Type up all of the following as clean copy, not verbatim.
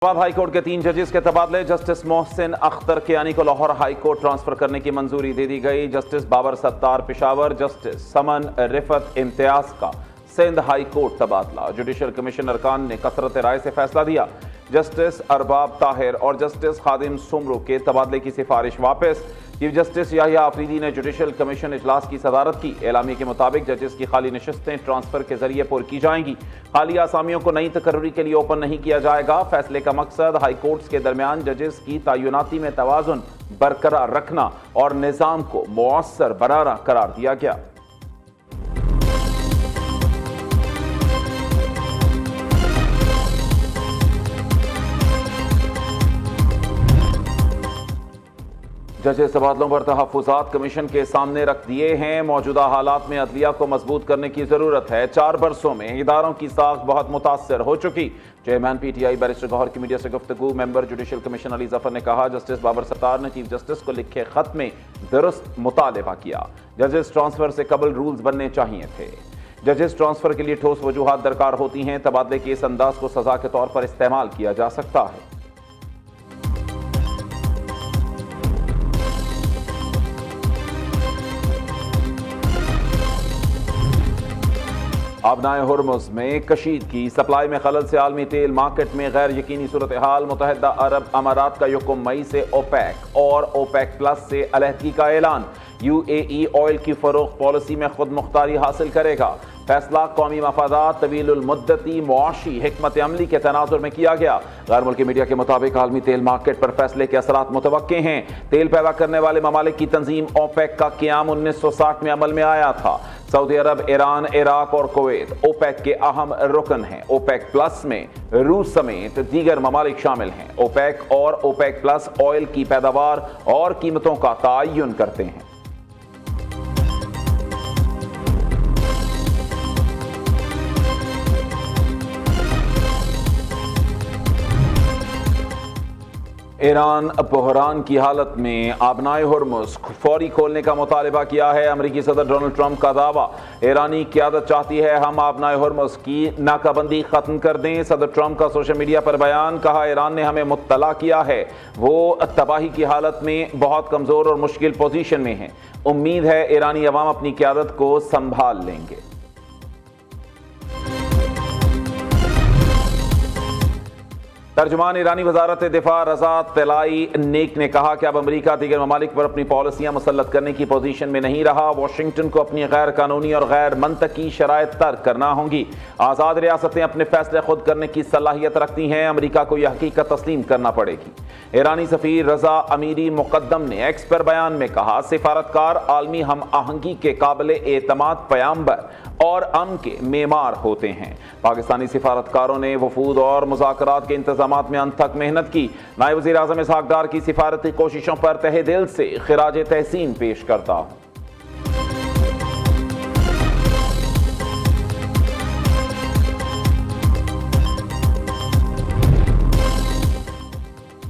High court کے 3 ججز کے تبادلے۔ جسٹس محسن اختر کیانی کو لاہور ہائی کورٹ ٹرانسفر کرنے کی منظوری دے دی گئی۔ جسٹس بابر ستار پشاور، جسٹس سمن رفت امتیاز کا سندھ ہائی کورٹ تبادلہ۔ جوڈیشل کمیشن ارکان نے کثرت رائے سے فیصلہ دیا۔ جسٹس ارباب طاہر اور جسٹس خادم سمرو کے تبادلے کی سفارش واپس۔ چیف جسٹس یحییٰ آفریدی نے جوڈیشل کمیشن اجلاس کی صدارت کی۔ اعلامیے کے مطابق ججز کی خالی نشستیں ٹرانسفر کے ذریعے پر کی جائیں گی۔ خالی آسامیوں کو نئی تقرری کے لیے اوپن نہیں کیا جائے گا۔ فیصلے کا مقصد ہائی کورٹس کے درمیان ججز کی تعیناتی میں توازن برقرار رکھنا اور نظام کو مؤثر بنانا قرار دیا گیا۔ ججز تبادلوں پر تحفظات کمیشن کے سامنے رکھ دیے ہیں۔ موجودہ حالات میں عدلیہ کو مضبوط کرنے کی ضرورت ہے۔ 4 برسوں میں اداروں کی ساخت بہت متاثر ہو چکی۔ Chairman P T I barrister Gohar کی میڈیا سے گفتگو۔ ممبر جوڈیشل کمیشن علی ظفر نے کہا جسٹس بابر ستار نے چیف جسٹس کو لکھے خط میں درست مطالبہ کیا۔ ججز ٹرانسفر سے قبل رولز بننے چاہیے تھے۔ ججز ٹرانسفر کے لیے ٹھوس وجوہات درکار ہوتی ہیں۔ تبادلے کے اس انداز کو سزا کے طور پر استعمال کیا جا سکتا ہے۔ آبنائے ہرمز میں کشیدگی، سپلائی میں خلل سے عالمی تیل مارکیٹ میں غیر یقینی صورتحال۔ متحدہ عرب امارات کا یکم مئی سے اوپیک اور اوپیک پلس سے علیحدگی کا اعلان۔ یو اے ای آئل کی فروخت پالیسی میں خود مختاری حاصل کرے گا۔ فیصلہ قومی مفادات طویل المدتی معاشی حکمت عملی کے تناظر میں کیا گیا۔ غیر ملکی میڈیا کے مطابق عالمی تیل مارکیٹ پر فیصلے کے اثرات متوقع ہیں۔ تیل پیدا کرنے والے ممالک کی تنظیم اوپیک کا قیام 1960 میں عمل میں آیا تھا۔ سعودی عرب، ایران، عراق اور کویت اوپیک کے اہم رکن ہیں۔ اوپیک پلس میں روس سمیت دیگر ممالک شامل ہیں۔ اوپیک اور اوپیک پلس آئل کی پیداوار اور قیمتوں کا تعین کرتے ہیں۔ ایران بحران کی حالت میں آبنائے ہرمز فوری کھولنے کا مطالبہ کیا ہے۔ امریکی صدر ڈونلڈ ٹرمپ کا دعویٰ، ایرانی قیادت چاہتی ہے ہم آبنائے ہرمز کی ناکہ بندی ختم کر دیں۔ صدر ٹرمپ کا سوشل میڈیا پر بیان، کہا ایران نے ہمیں مطلع کیا ہے، وہ تباہی کی حالت میں بہت کمزور اور مشکل پوزیشن میں ہیں۔ امید ہے ایرانی عوام اپنی قیادت کو سنبھال لیں گے۔ ترجمان ایرانی وزارت دفاع رضا طلائی نیک نے کہا کہ اب امریکہ دیگر ممالک پر اپنی پالیسیاں مسلط کرنے کی پوزیشن میں نہیں رہا۔ واشنگٹن کو اپنی غیر قانونی اور غیر منطقی شرائط ترک کرنا ہوں گی۔ آزاد ریاستیں اپنے فیصلے خود کرنے کی صلاحیت رکھتی ہیں، امریکہ کو یہ حقیقت تسلیم کرنا پڑے گی۔ ایرانی سفیر رضا امیری مقدم نے ایکس پر بیان میں کہا سفارتکار عالمی ہم آہنگی کے قابل اعتماد پیامبر اور امن کے معمار ہوتے ہیں۔ پاکستانی سفارتکاروں نے وفود اور مذاکرات کے انتظامات میں انت تک محنت کی۔ نائب وزیر اعظم اسحاق ڈار کی سفارتی کوششوں پر تہہ دل سے خراج تحسین پیش کرتا ہوں۔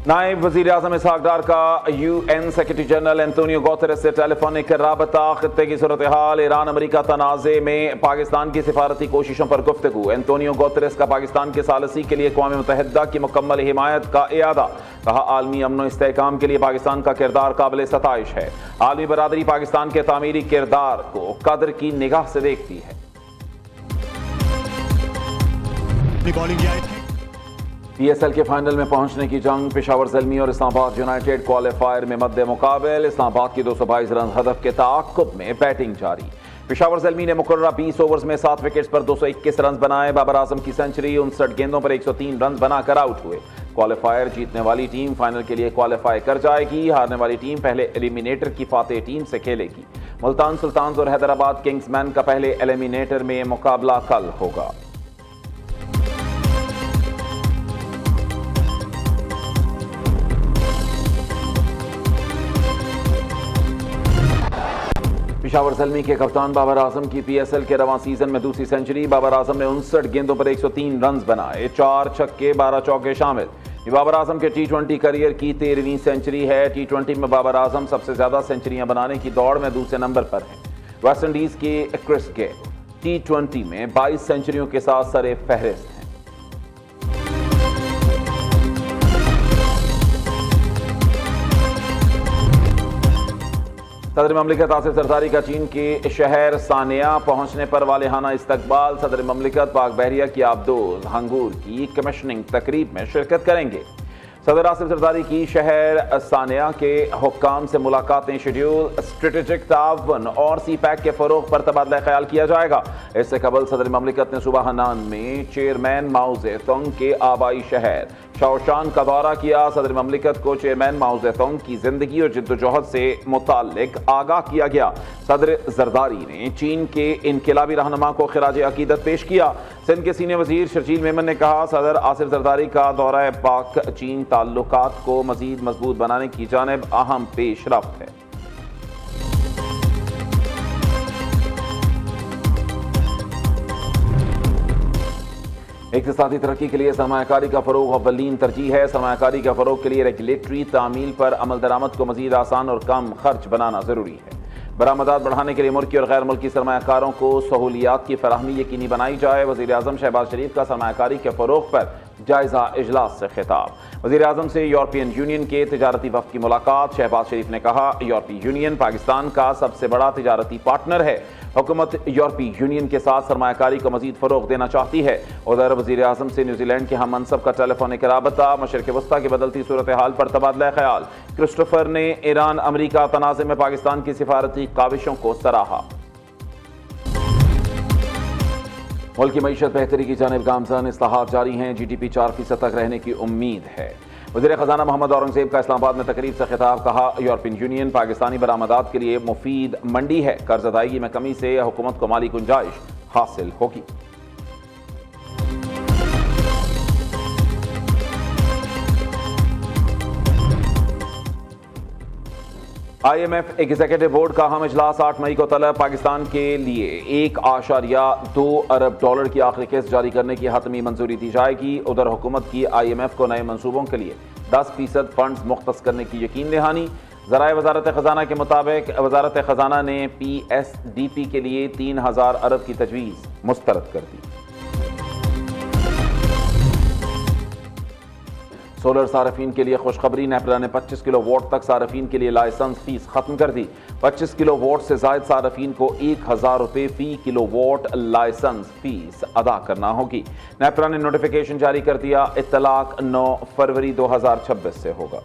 نائب وزیر اعظم اسحاق ڈار کا U N secretary general Antonio Guterres سے ٹیلی فونک رابطہ۔ خطے کی صورتحال، ایران امریکہ تنازع میں پاکستان کی سفارتی کوششوں پر گفتگو۔ اینٹونیو گوتریس کا پاکستان کی ثالثی کے لیے اقوام متحدہ کی مکمل حمایت کا اعادہ۔ کہا عالمی امن و استحکام کے لیے پاکستان کا کردار قابل ستائش ہے۔ عالمی برادری پاکستان کے تعمیری کردار کو قدر کی نگاہ سے دیکھتی ہے۔ پی ایس ایل کے فائنل میں پہنچنے کی جنگ، پشاور زلمی اور اسلام آباد یونائیٹڈ کوالیفائر میں مد مقابل۔ اسلام آباد کی 222 رنز ہدف کے تعاقب میں بیٹنگ جاری۔ پشاور زلمی نے مقررہ 20 اوورز میں 7 وکٹس پر 221 رنز بنائے۔ بابر اعظم کی سنچری، 59 گیندوں پر 103 رنز بنا کر آؤٹ ہوئے۔ کوالیفائر جیتنے والی ٹیم فائنل کے لیے کوالیفائی کر جائے گی۔ ہارنے والی ٹیم پہلے ایلیمینیٹر کی فاتح ٹیم سے کھیلے گی۔ ملتان سلطانز اور حیدرآباد کنگز مین کا پہلے ایلیمینیٹر میں مقابلہ کل ہوگا۔ پشاور زلمی کے کپتان بابر اعظم کی پی ایس ایل کے رواں سیزن میں دوسری سنچری۔ بابر اعظم نے 59 گیندوں پر 103 رنز بنائے، 4 چھکے 12 چوکے شامل۔ یہ بابر اعظم کے ٹی 20 کیریئر کی 13ویں سنچری ہے۔ ٹی 20 میں بابر اعظم سب سے زیادہ سنچریاں بنانے کی دوڑ میں دوسرے نمبر پر ہیں۔ ویسٹ انڈیز کے کرس گیل ٹی 20 میں 22 سنچریوں کے ساتھ سر فہرست ہیں۔ सदर ममलिकत आसिफ जरदारी का चीन के शहर सानिया पहुंचने पर वालिहाना इस्तकबाल। सदर ममलिकत पाक बहरिया की आबदोज हंगूर की कमिश्निंग तकरीब में शिरकत करेंगे। सदर आसिफ जरदारी की शहर सानिया के हुक्काम से मुलाकातें शेड्यूल। स्ट्रेटेजिक तावन और सी पैक के फरोग पर तबादला ख्याल किया जाएगा। इससे कबल सदर ममलिकत ने सुबह हनान में चेयरमैन माओ ज़ेतुंग के आबाई शहर शाओशान का दौरा किया। सदर ममलिकत को चेयरमैन माओ ज़ेतुंग की जिंदगी और जिद्दोजहद से मुताल्लिक आगाह किया गया। सदर जरदारी ने चीन के इनकिलाबी रहनुमा को खिराज अकीदत पेश किया। सिंध के सीनियर वजीर शर्जील मेमन ने कहा, सदर आसिफ जरदारी का दौरा पाक चीन ताल्लुकात को मजीद मजबूत बनाने की जानिब अहम पेशरफ्त है। इक़्तिसादी तरक्की के लिए सरमायाकारी का फ़रोग़ अव्वलीन तरजीह है। सरमायाकारी का फ़रोग़ के लिए रेगुलेटरी तामील पर अमल दरामद को मज़ीद आसान और कम खर्च बनाना ज़रूरी है। बरामदात बढ़ाने के लिए मुल्की और गैर मुल्की सरमायाकारों को सहूलियात की फराहमी यकीनी बनाई जाए। वज़ीर आज़म शहबाज शरीफ का सरमायाकारी के फ़रोग़ पर जायज़ा इजलास से खिताब। वज़ीर आज़म से यूरोपियन यूनियन के तिजारती वफ़द की मुलाकात। शहबाज शरीफ ने कहा, यूरोपीय यूनियन पाकिस्तान का सबसे बड़ा तिजारती पार्टनर है। हुकूमत यूरोपीय यूनियन के साथ सरमायाकारी को मज़ीद फ़रोग़ देना चाहती है। उधर वज़ीर आज़म से न्यूजीलैंड के हम मनसब का टेलीफोनिक राबता। मशरिक़ वस्ता की बदलती सूरत हाल पर तबादला ख्याल। क्रिस्टोफर ने ईरान अमरीका तनाज़े में पाकिस्तान की सिफारती काविशों को सराहा। मुल्क की मईशत बेहतरी की जानिब गामज़न, इस्लाहात जारी हैं। GDP 4% तक रहने की उम्मीद है। वज़ीर ख़ज़ाना मोहम्मद औरंगज़ेब का इस्लामाबाद में तकरीब से खिताब। कहा, यूरोपियन यूनियन पाकिस्तानी बरामदात के लिए मुफीद मंडी है। कर्ज अदायगी में कमी से हुकूमत को माली गुंजाइश हासिल होगी। IMF एग्जीक्यूटिव बोर्ड का अहम इजलास 8 मई को तलब। पाकिस्तान के लिए $1.2 अरब की आखिरी किस्त जारी करने की हतमी मंजूरी दी जाएगी। उधर हुकूमत की IMF को नए मंसूबों के लिए 10% फंड्स मुख्तस करने की यकीन दहानी। ज़राए वज़ारत ख़ज़ाना के मुताबिक वज़ारत ख़ज़ाना ने PSDP के लिए 3000 अरब की तजवीज़ मुस्तरद कर दी। सोलर सार्फिन के लिए खुशखबरी। नेपरा ने 25 किलो वोट तक सार्फिन के लिए लाइसेंस फीस खत्म कर दी। 25 किलो वोट से जायद सार्फिन को 1000 रुपये फी किलो वोट लाइसेंस फीस अदा करना होगी। नेपरा ने नोटिफिकेशन जारी कर दिया। इत्तलाक 9 फरवरी 2026 से होगा।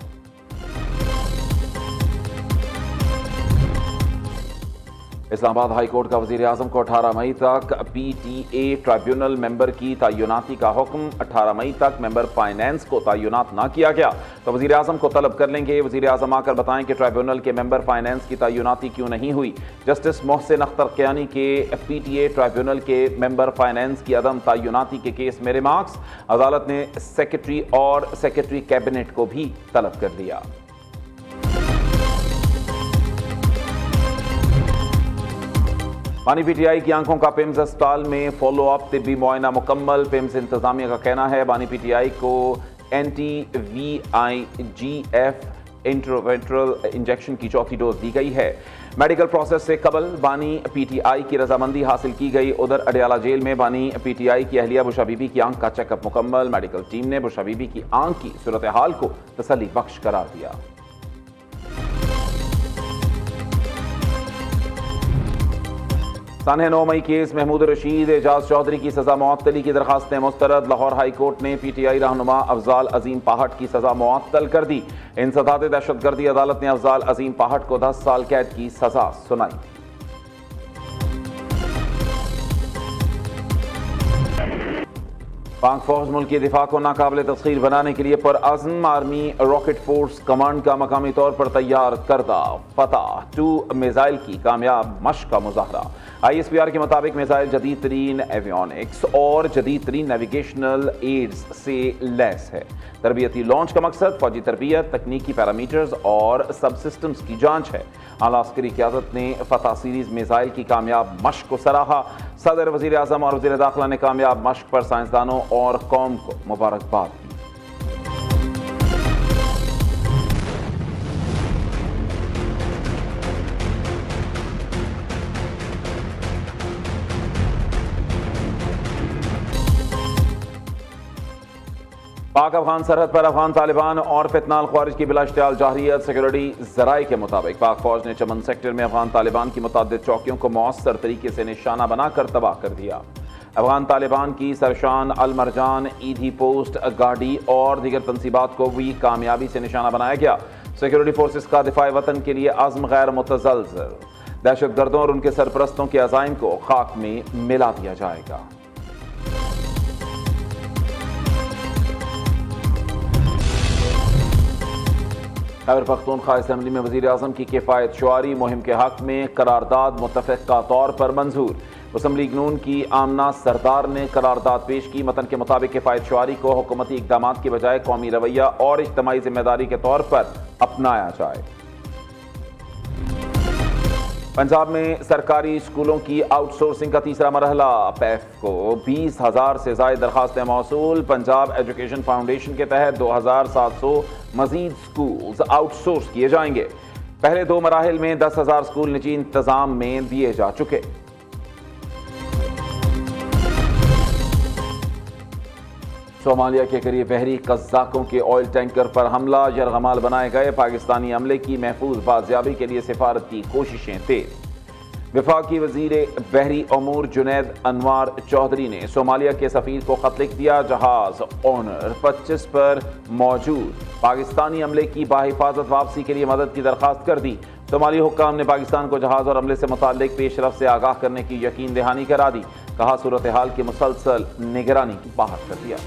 इस्लामाबाद हाई कोर्ट का वज़ीर आज़म को 18 मई तक PTA ट्राइब्यूनल मेंबर की तय्युनाती का हुक्म। 18 मई तक मेंबर फाइनेंस को तय्युनात ना किया गया तो वज़ीर आज़म को तलब कर लेंगे। वज़ीर आज़म आकर बताएं कि ट्राइब्यूनल के मेंबर फाइनेंस की तय्युनाती क्यों नहीं हुई। जस्टिस मोहसिन अख्तर कियानी के PTA ट्राइब्यूनल के मेंबर फाइनेंस की अदम तय्युनाती के केस में रिमार्क्स। अदालत ने सेक्रेटरी और सेक्रेटरी कैबिनेट को भी तलब कर लिया। पानी PTI की आंखों का पिम्स अस्पताल में फॉलो अप तिब्बी मुआयना मुकम्मल। पिम्स इंतजामिया का कहना है बानी PTI को anti-VIGF इंट्रावेंट्रल इंजेक्शन की चौथी डोज दी गई है। मेडिकल प्रोसेस से कबल बानी PTI की रजामंदी हासिल की गई। उधर अडियाला जेल में बानी PTI की अहलिया बुशा बीबी की आंख का चेकअप मुकम्मल। मेडिकल टीम ने बुशा बीबी की आंख की सूरत हाल को तसल्ली बख्श करार दिया। सानह 9 मई केस महमूद रशीद एजाज चौधरी की सजा मुअत्तली की दरखास्तें मुस्तरद। लाहौर हाई कोर्ट ने PTI रहनुमा अफजाल अजीम पाहट की सजा मुअत्तल कर दी। इंसदाद दहशतगर्दी अदालत ने अफजाल अजीम पाहट को 10 साल कैद की सजा सुनाई। पाक फौज मुल्क की दिफा को नाकाबिल तस्खीर बनाने के लिए पुरअज़्म आर्मी रॉकेट फोर्स कमांड का मकामी तौर पर तैयार करदा फतह 2 मिसाइल की कामयाब मश्क का मुजाहरा। ISPR के मुताबिक मिसाइल जदीद तरीन एवियोनिक्स और जदीद तरीन नेविगेशनल एड्स से लैस है। तरबियती लॉन्च का मकसद फौजी तरबियत, तकनीकी पैरामीटर्स और सब सिस्टम्स की जांच है। आला अस्करी क़यादत ने फतह सीरीज मिसाइल की कामयाब मश्क को सराहा। सदर, वज़ीर आज़म और वज़ीर दाखिला ने कामयाब मश्क पर साइंसदानों और कौम को मुबारकबाद दी। पाक पाक अफगान सरहद पर अफगान तालिबान और फितनाल ख्वारिज की बिलाश्तियाल जाहिरियत। सिक्योरिटी ज़राए के मुताबिक पाक फौज ने चमन सेक्टर में अफगान तालिबान की मुतअद्दिद चौकियों को मौसर तरीके से निशाना बनाकर तबाह कर दिया। अफगान तालिबान की सरशान, अलमरजान, ईधी पोस्ट, गाड़ी और दीगर तनसीबात को भी कामयाबी से निशाना बनाया गया। सिक्योरिटी फोर्सेस का दिफाए वतन के लिए अज़्म गैर मुतज़लज़ल। दहशतगर्दों और उनके सरपरस्तों के अज़ाइम को खाक में मिला दिया जाएगा। खैबर पख्तूनख्वा असेंबली में वज़ीर आज़म की किफ़ायत शुआरी मुहिम के हक़ में करारदाद मुत्तफ़िक़ा तौर पर मंजूर। असम्बली कानून की आमना सरदार ने करारदाद पेश की। मतन के मुताबिक किफ़ायत शुआरी को हुकूमती इक़दामात की बजाय कौमी रवैया और इज्तिमाई ज़िम्मेदारी के तौर पर अपनाया जाए। पंजाब में सरकारी स्कूलों की आउटसोर्सिंग का तीसरा मरहला। पैफ को 20,000 से ज़ायद दरखास्तें मौसूल। पंजाब एजुकेशन फाउंडेशन के तहत 2,700 मजीद स्कूल्स आउटसोर्स किए जाएंगे। पहले 2 मराहिल में 10,000 स्कूल निजी इंतजाम में दिए जा चुके। सोमालिया के करीब बहरी कज़ाकों के ऑयल टैंकर पर हमला, यरगमाल बनाए गए। पाकिस्तानी अमले की महफूज बाजियाबी के लिए सिफारती कोशिशें तेज। वफाकी वजीर बहरी अमूर जुनैद अनवार चौधरी ने सोमालिया के सफीर को खत लिख दिया। जहाज ऑनर 25 पर मौजूद पाकिस्तानी अमले की बाहिफाजत वापसी के लिए मदद की दरखास्त कर दी। सोमाली हुक्काम ने पाकिस्तान को जहाज और अमले से मुताल्लिक पेशरफ से आगाह करने की यकीन दहानी करा दी। कहा सूरत हाल की मुसलसल निगरानी बाहर कर दिया।